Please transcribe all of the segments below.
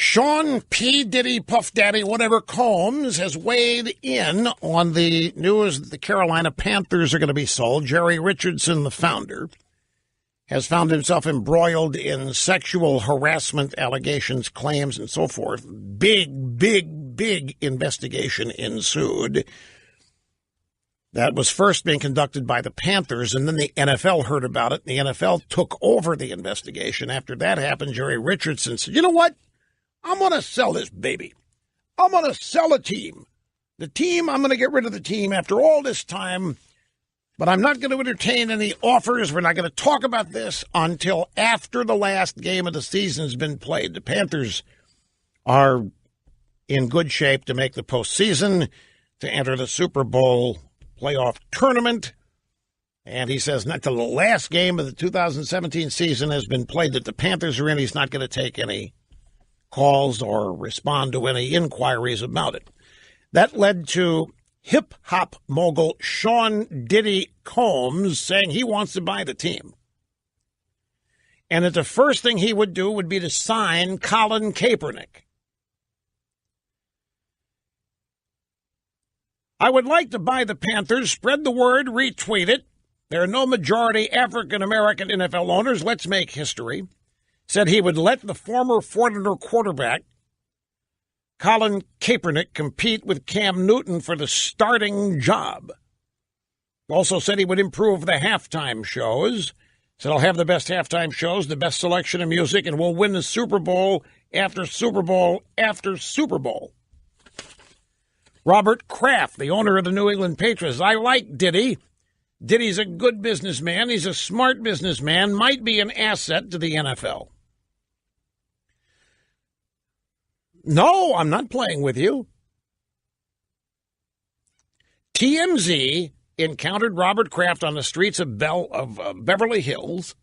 Sean P. Diddy, Puff Daddy, whatever Combs has weighed in on the news that the Carolina Panthers are going to be sold. Jerry Richardson, the founder, has found himself embroiled in sexual harassment allegations, claims, and so forth. Big investigation ensued. That was first being conducted by the Panthers, and then the NFL heard about it, and the NFL took over the investigation. After that happened, Jerry Richardson said, you know what? I'm going to sell this baby. I'm going to sell a team. I'm going to get rid of the team after all this time, but I'm not going to entertain any offers. We're not going to talk about this until after the last game of the season has been played. The Panthers are in good shape to make the postseason, to enter the Super Bowl playoff tournament. And he says not till the last game of the 2017 season has been played that the Panthers are in. He's not going to take any calls or respond to any inquiries about it. That led to hip-hop mogul Sean Diddy Combs saying he wants to buy the team. And that the first thing he would do would be to sign Colin Kaepernick. I would like to buy the Panthers, spread the word, retweet it. There are no majority African-American NFL owners. Let's make history. Said he would let the former Fortner quarterback, Colin Kaepernick, compete with Cam Newton for the starting job. Also said he would improve the halftime shows. Said I'll have the best halftime shows, the best selection of music, and we'll win the Super Bowl after Super Bowl after Super Bowl. Robert Kraft, the owner of the New England Patriots. I like Diddy. Diddy's a good businessman. He's a smart businessman, might be an asset to the NFL. No, I'm not playing with you. TMZ encountered Robert Kraft on the streets of Beverly Hills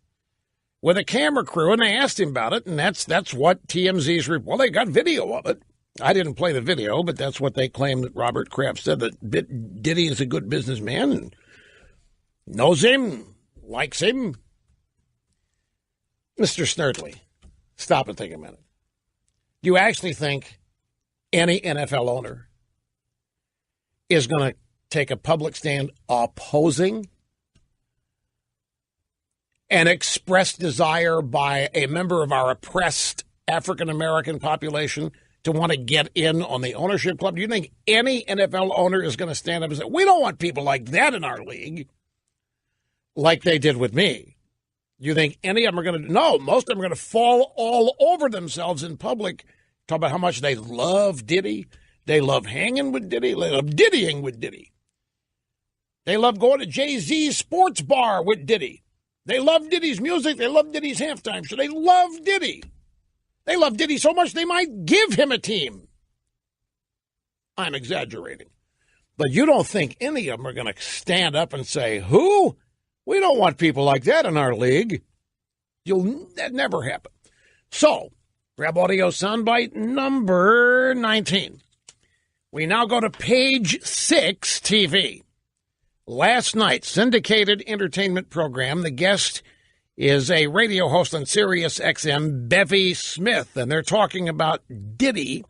with a camera crew, and they asked him about it, and that's what TMZ's report. Well, they got video of it. I didn't play the video, but that's what they claimed that Robert Kraft said, that Diddy is a good businessman and knows him, likes him. Mr. Snerdley, stop and think a minute. Do you actually think any NFL owner is going to take a public stand opposing an expressed desire by a member of our oppressed African-American population to want to get in on the ownership club? Do you think any NFL owner is going to stand up and say, we don't want people like that in our league, like they did with me? Do you think any of them are going to? No, most of them are going to fall all over themselves in public, talk about how much they love Diddy. They love hanging with Diddy. They love Diddying with Diddy. They love going to Jay-Z's sports bar with Diddy. They love Diddy's music. They love Diddy's halftime show. They love Diddy. They love Diddy so much they might give him a team. I'm exaggerating. But you don't think any of them are going to stand up and say, who? We don't want people like that in our league. That never happen. So, grab audio soundbite number 19. We now go to Page 6 TV. Last night's syndicated entertainment program, the guest is a radio host on Sirius XM, Bevy Smith, and they're talking about Diddy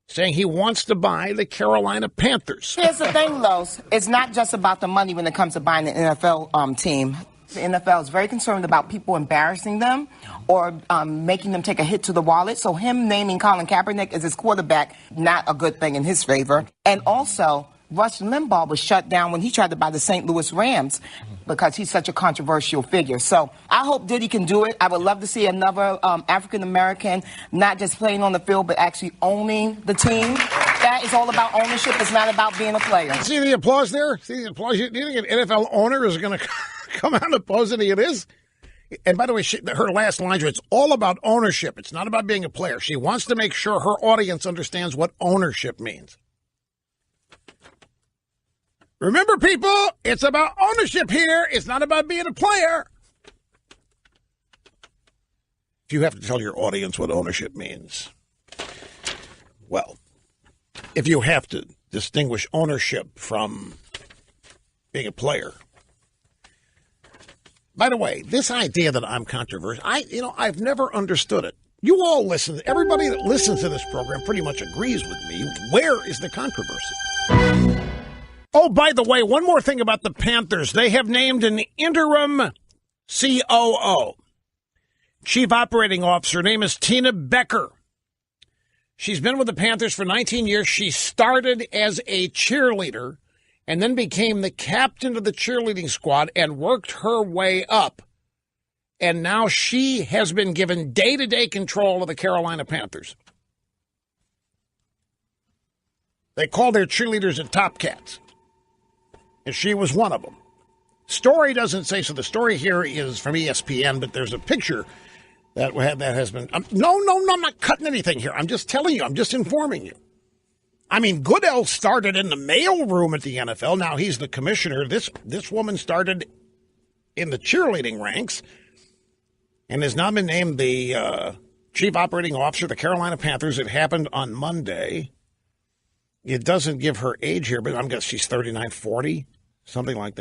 saying he wants to buy the Carolina Panthers. Here's the thing, Los. It's not just about the money when it comes to buying an NFL team. The NFL is very concerned about people embarrassing them or making them take a hit to the wallet. So him naming Colin Kaepernick as his quarterback, not a good thing in his favor. And also, Rush Limbaugh was shut down when he tried to buy the St. Louis Rams because he's such a controversial figure. So I hope Diddy can do it. I would love to see another African-American not just playing on the field, but actually owning the team. That is all about ownership. It's not about being a player. See the applause there? See the applause? Do you think an NFL owner is going to come out and oppose any of this? And by the way, her last lines are, it's all about ownership. It's not about being a player. She wants to make sure her audience understands what ownership means. Remember, people, it's about ownership here. It's not about being a player. If you have to tell your audience what ownership means, well, if you have to distinguish ownership from being a player. By the way, this idea that I'm controversial, I've never understood it. You all listen. Everybody that listens to this program pretty much agrees with me. Where is the controversy? Oh, by the way, one more thing about the Panthers. They have named an interim COO, Chief Operating Officer. Her name is Tina Becker. She's been with the Panthers for 19 years. She started as a cheerleader and then became the captain of the cheerleading squad and worked her way up. And now she has been given day-to-day control of the Carolina Panthers. They call their cheerleaders the Top Cats. And she was one of them. Story doesn't say so. The story here is from ESPN, but there's a picture that has been. No, I'm not cutting anything here. I'm just telling you. I'm just informing you. I mean, Goodell started in the mail room at the NFL. Now he's the commissioner. This woman started in the cheerleading ranks and has now been named the Chief Operating Officer of the Carolina Panthers. It happened on Monday. It doesn't give her age here, but I'm guessing she's 39, 40, something like that.